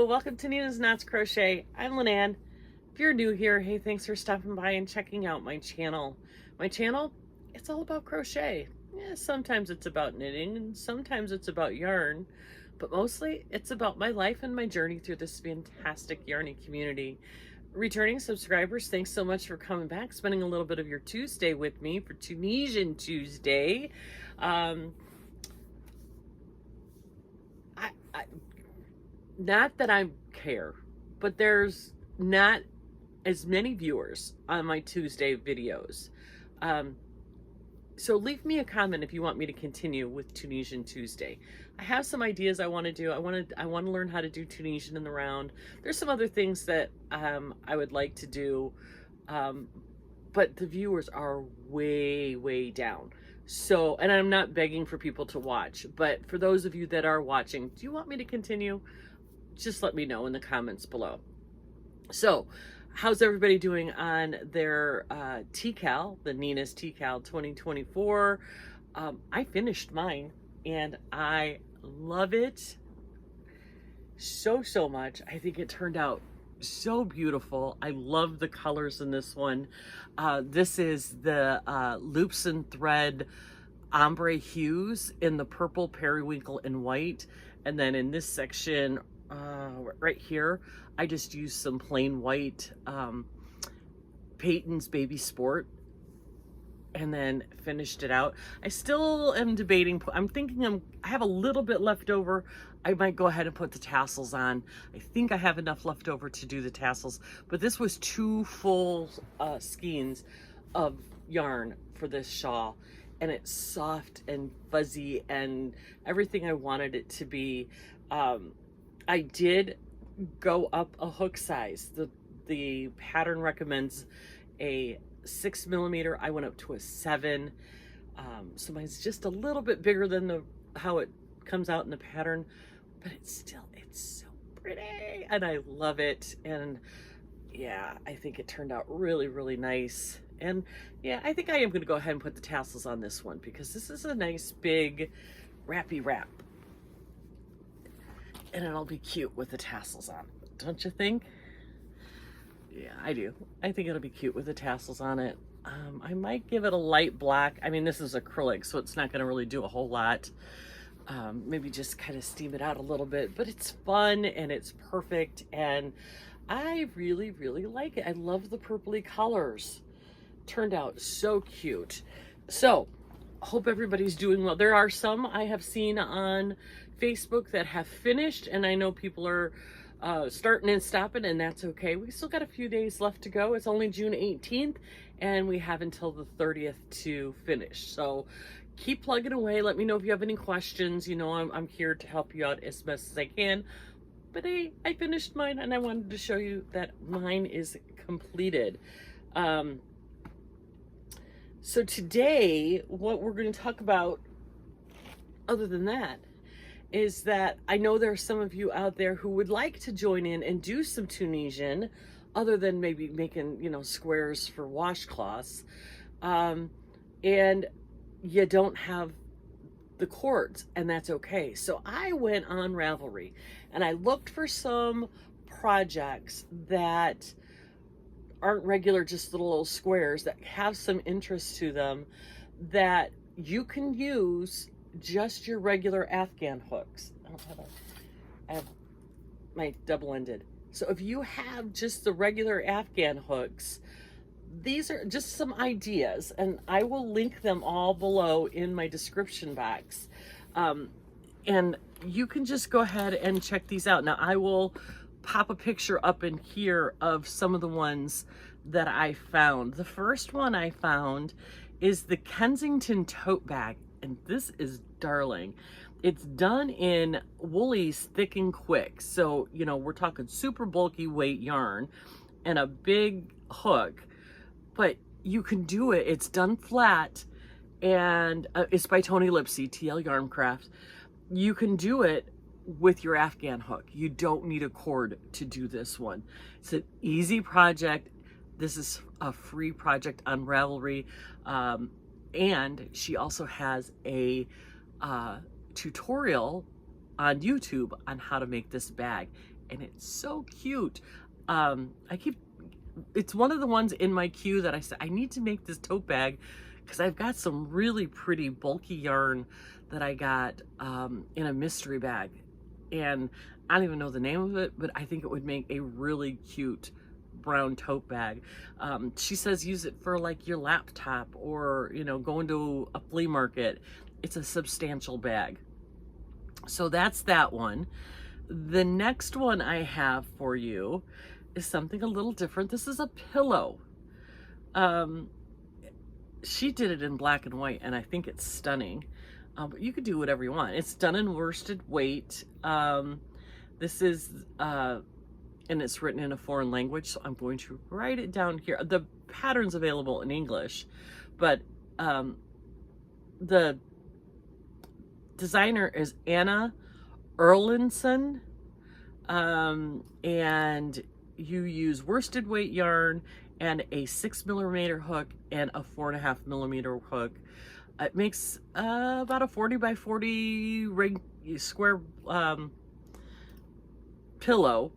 welcome to Nina's Knots Crochet. I'm Lynanne. If you're new here, hey, thanks for stopping by and checking out my channel. My channel, it's all about crochet. Yeah, sometimes it's about knitting and sometimes it's about yarn, but mostly it's about my life and my journey through this fantastic yarny community. Returning subscribers, thanks so much for coming back, spending a little bit of your Tuesday with me for Tunisian Tuesday. Not that I care, but there's not as many viewers on my Tuesday videos. So leave me a comment if you want me to continue with Tunisian Tuesday. I have some ideas I want to do. I want to learn how to do Tunisian in the round. There's some other things that I would like to do, but the viewers are way down. So, and I'm not begging for people to watch, but for those of you that are watching, do you want me to continue? Just let me know in the comments below. So, how's everybody doing on their TCAL, the Ninas TCAL 2024? I finished mine and I love it so much. I think it turned out so beautiful. I love the colors in this one. This is the Lipsi thread ombre hues in the purple, periwinkle, and white. And then in this section, right here, I just used some plain white Peyton's Baby Sport and then finished it out. I still am debating. I'm thinking I have a little bit left over. I might go ahead and put the tassels on. I think I have enough left over to do the tassels, but this was 2 full skeins of yarn for this shawl, and it's soft and fuzzy and everything I wanted it to be. I did go up a hook size. The pattern recommends a 6mm. I went up to a 7. So mine's just a little bit bigger than how it comes out in the pattern, but it's so pretty and I love it. And yeah, I think it turned out really nice. And yeah, I think I am going to go ahead and put the tassels on this one because this is a nice big wrappy wrap. And it'll be cute with the tassels on it, don't you think? Yeah, I do. I think it'll be cute with the tassels on it. I might give it a light black. I mean, this is acrylic, so it's not going to really do a whole lot. Maybe just kind of steam it out a little bit, but it's fun and it's perfect. And I really like it. I love the purpley colors. Turned out so cute. So, hope everybody's doing well. There are some I have seen on Facebook that have finished, and I know people are starting and stopping, and that's okay. We still got a few days left to go. It's only June 18th, and we have until the 30th to finish. So keep plugging away. Let me know if you have any questions. You know, I'm here to help you out as best as I can. But hey, I finished mine, and I wanted to show you that mine is completed. So today, what we're going to talk about, other than that, is that I know there are some of you out there who would like to join in and do some Tunisian, other than maybe making, you know, squares for washcloths, and you don't have the cords, and that's okay. So I went on Ravelry and I looked for some projects that aren't regular, just little squares that have some interest to them, that you can use just your regular Afghan hooks. I have my double-ended. So if you have just the regular Afghan hooks, these are just some ideas, and I will link them all below in my description box. And you can just go ahead and check these out. Now I will pop a picture up in here of some of the ones that I found. The first one I found is the Kensington tote bag, and this is darling. It's done in Woolies Thick and Quick. So, you know, we're talking super bulky weight yarn and a big hook, but you can do it. It's done flat, and it's by Toni Lipsi, TL Yarn Craft. You can do it with your Afghan hook. You don't need a cord to do this one. It's an easy project. This is a free project on Ravelry. And she also has a tutorial on YouTube on how to make this bag. and it's so cute. It's one of the ones in my queue that I said I need to make this tote bag because I've got some really pretty bulky yarn that I got in a mystery bag, and I don't even know the name of it, but I think it would make a really cute brown tote bag. She says use it for like your laptop or, you know, going to a flea market. It's a substantial bag. So that's that one. The next one I have for you is something a little different. This is a pillow. She did it in black and white, and I think it's stunning. But you could do whatever you want. It's done in worsted weight. This is, and it's written in a foreign language, so I'm going to write it down here. The pattern's available in English, but the designer is Anna Erlandson, and you use worsted weight yarn and a 6mm hook and a 4.5mm hook. It makes about a 40 by 40 square pillow,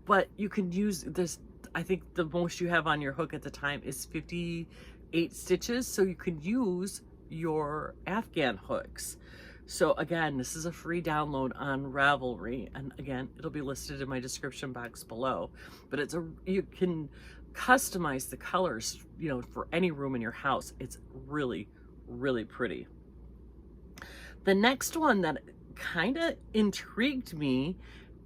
but you can use this. I think the most you have on your hook at the time is 58 stitches, so you can use your Afghan hooks. So again, this is a free download on Ravelry, and again, it'll be listed in my description box below. But it's you can customize the colors, you know, for any room in your house. It's really, really pretty. The next one that kind of intrigued me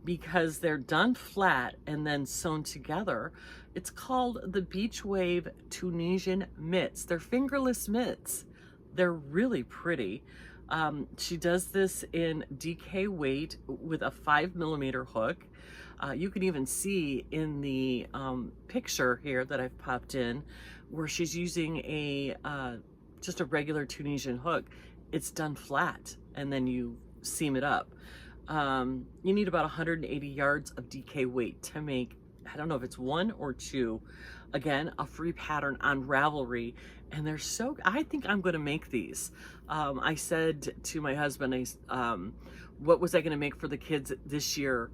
because they're done flat and then sewn together. It's called the Beach Wave Tunisian mitts. They're fingerless mitts. They're really pretty. She does this in DK weight with a 5mm hook. You can even see in the picture here that I've popped in where she's using a just a regular Tunisian hook. It's done flat, and then you seam it up. You need about 180 yards of DK weight to make, I don't know if it's 1 or 2. Again, a free pattern on Ravelry, and they're so, I think I'm going to make these. I said to my husband, what was I going to make for the kids this year?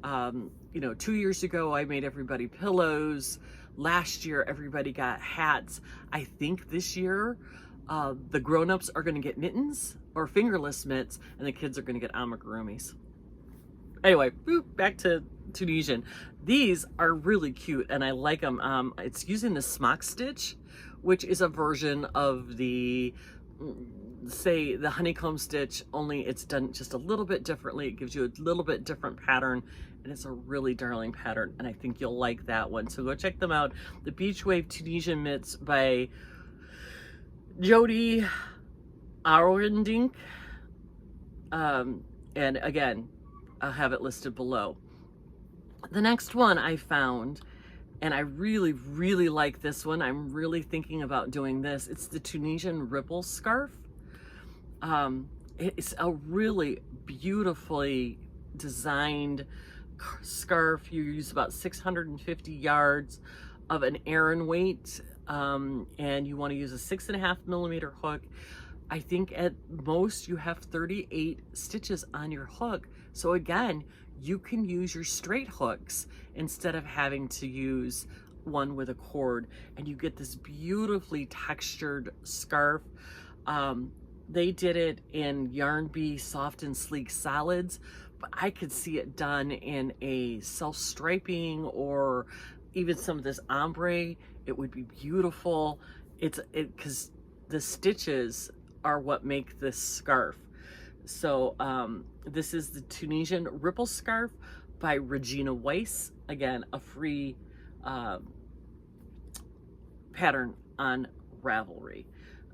You know, 2 years ago, I made everybody pillows. Last year, everybody got hats. I think this year, the grown-ups are going to get mittens or fingerless mitts, and the kids are going to get amigurumis. Anyway, back to Tunisian. These are really cute, and I like them. It's using the smock stitch, which is a version of the, say, the honeycomb stitch, only it's done just a little bit differently. It gives you a little bit different pattern, and it's a really darling pattern, and I think you'll like that one. So go check them out. The Beach Wave Tunisian Mitts by Jody Arwendink. And again, I'll have it listed below. The next one I found, and I really, really like this one. I'm really thinking about doing this. It's the Tunisian Ripple Scarf. It's a really beautifully designed scarf. You use about 650 yards of an Aran weight, and you want to use a 6.5mm hook. I think at most you have 38 stitches on your hook. So again, you can use your straight hooks instead of having to use one with a cord, and you get this beautifully textured scarf. They did it in Yarn Bee Soft and Sleek Solids, but I could see it done in a self-striping or even some of this ombre. It would be beautiful. Because the stitches are what make this scarf. So this is the Tunisian Ripple Scarf by Regina Weiss. Again, a free pattern on Ravelry.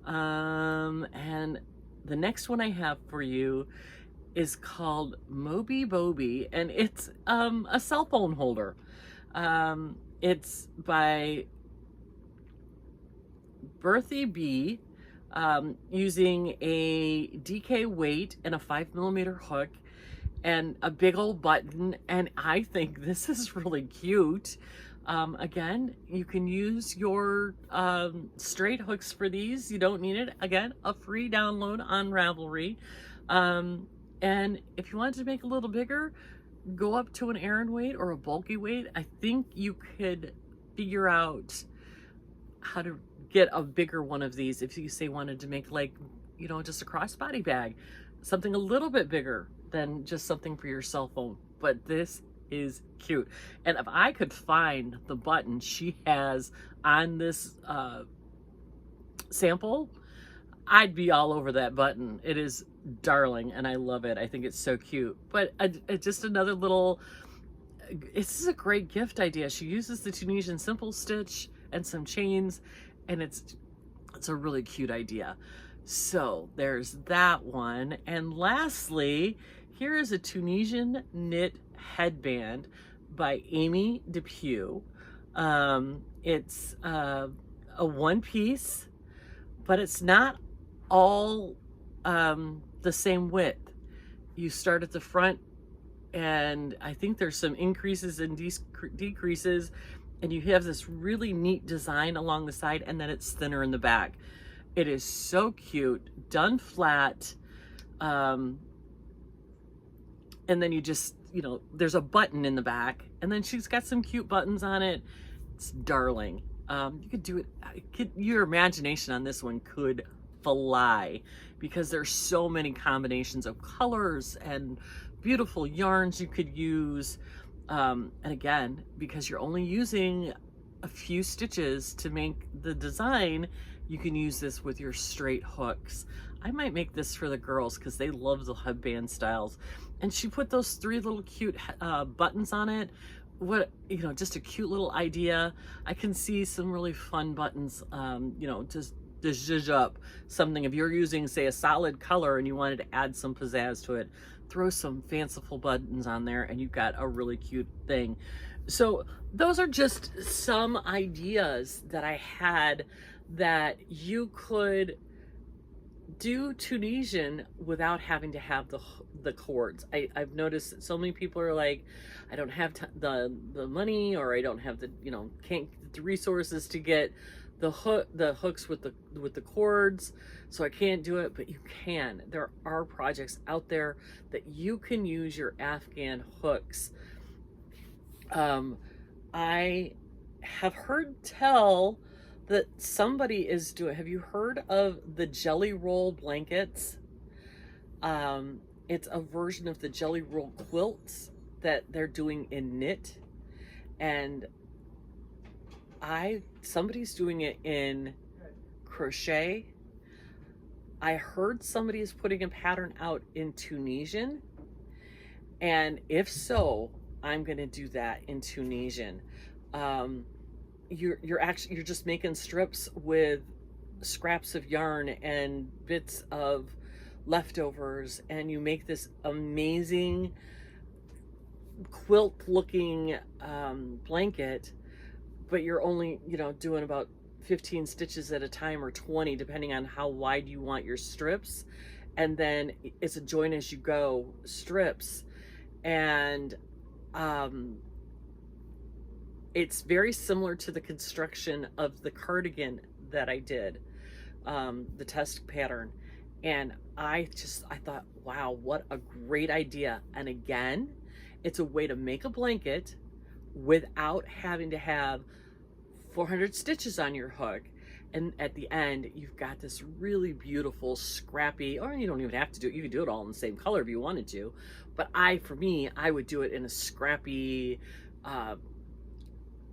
And the next one I have for you is called Mobi-Bobi, and it's a cell phone holder. It's by Berthy B, using a DK weight and a 5mm hook and a big old button, and I think this is really cute. Again, you can use your straight hooks for these. You don't need it. Again, a free download on Ravelry. And if you wanted to make a little bigger, go up to an Aran weight or a bulky weight, I think you could figure out how to get a bigger one of these if you say wanted to make like, you know, just a crossbody bag, something a little bit bigger than just something for your cell phone. But this is cute. And if I could find the button she has on this sample, I'd be all over that button. It is darling and I love it. I think it's so cute. But just another little, this is a great gift idea. She uses the Tunisian simple stitch and some chains, and it's a really cute idea. So there's that one. And lastly, here is a Tunisian knit headband by Amy Depew. It's a one piece, but it's not all the same width. You start at the front, and I think there's some increases and decreases, and you have this really neat design along the side, and then it's thinner in the back. It is so cute, done flat. And then you just, you know, there's a button in the back, and then she's got some cute buttons on it. It's darling. You could do it, your imagination on this one could fly, because there's so many combinations of colors and beautiful yarns you could use. And again, because you're only using a few stitches to make the design, you can use this with your straight hooks. I might make this for the girls because they love the headband styles. And she put those 3 little cute buttons on it. What, you know, just a cute little idea. I can see some really fun buttons, you know, just to zhuzh up something. If you're using, say, a solid color and you wanted to add some pizzazz to it, throw some fanciful buttons on there and you've got a really cute thing. So those are just some ideas that I had that you could do Tunisian without having to have the cords. I've noticed that so many people are like, I don't have the money, or I don't have the, you know, can't get the resources to get the hooks with the cords, so I can't do it. But you can. There are projects out there that you can use your Afghan hooks. I have heard tell that somebody is doing, have you heard of the jelly roll blankets? It's a version of the jelly roll quilts that they're doing in knit, and somebody's doing it in crochet. I heard somebody is putting a pattern out in Tunisian, and if so, I'm gonna do that in Tunisian. You're just making strips with scraps of yarn and bits of leftovers, and you make this amazing quilt looking blanket, but you're only, you know, doing about 15 stitches at a time, or 20 depending on how wide you want your strips. And then it's a join as you go strips, and it's very similar to the construction of the cardigan that I did, the test pattern. And I thought, wow, what a great idea. And again, it's a way to make a blanket without having to have 400 stitches on your hook. And at the end, you've got this really beautiful, scrappy, or you don't even have to do it. You can do it all in the same color if you wanted to. But for me, I would do it in a scrappy,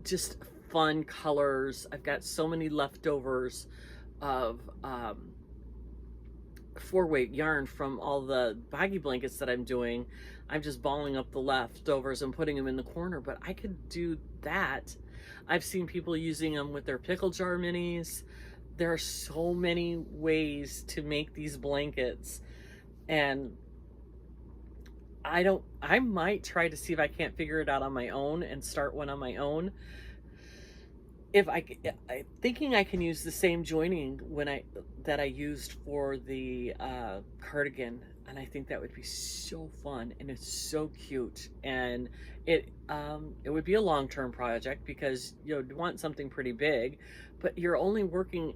just fun colors. I've got so many leftovers of 4-weight yarn from all the baggy blankets that I'm doing. I'm just balling up the leftovers and putting them in the corner, but I could do that. I've seen people using them with their pickle jar minis. There are so many ways to make these blankets, and I might try to see if I can't figure it out on my own and start one on my own. I'm thinking I can use the same joining that I used for the cardigan, and I think that would be so fun, and it's so cute, and it would be a long-term project because you'd want something pretty big, but you're only working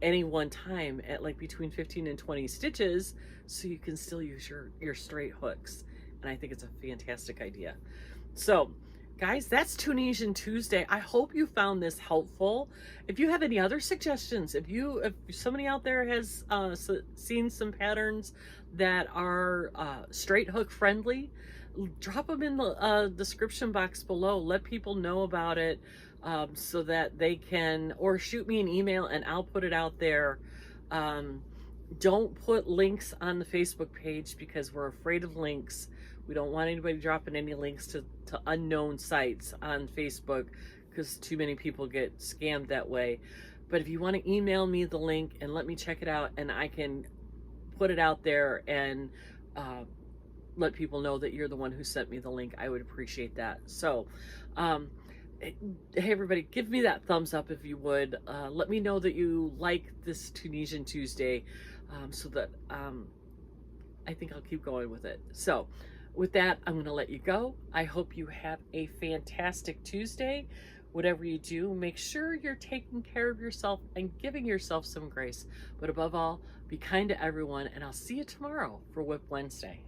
any one time at like between 15 and 20 stitches, so you can still use your straight hooks. and I think it's a fantastic idea. So guys, that's Tunisian Tuesday. I hope you found this helpful. If you have any other suggestions, if somebody out there has seen some patterns that are straight hook friendly, drop them in the description box below. Let people know about it, so that they can, or shoot me an email and I'll put it out there. Don't put links on the Facebook page because we're afraid of links. We don't want anybody dropping any links to unknown sites on Facebook because too many people get scammed that way. But if you want to email me the link and let me check it out, and I can put it out there and let people know that you're the one who sent me the link, I would appreciate that. So hey everybody, give me that thumbs up if you would. Let me know that you like this Tunisian Tuesday, so that I think I'll keep going with it. So with that, I'm going to let you go. I hope you have a fantastic Tuesday. Whatever you do, make sure you're taking care of yourself and giving yourself some grace. But above all, be kind to everyone, and I'll see you tomorrow for Whip Wednesday.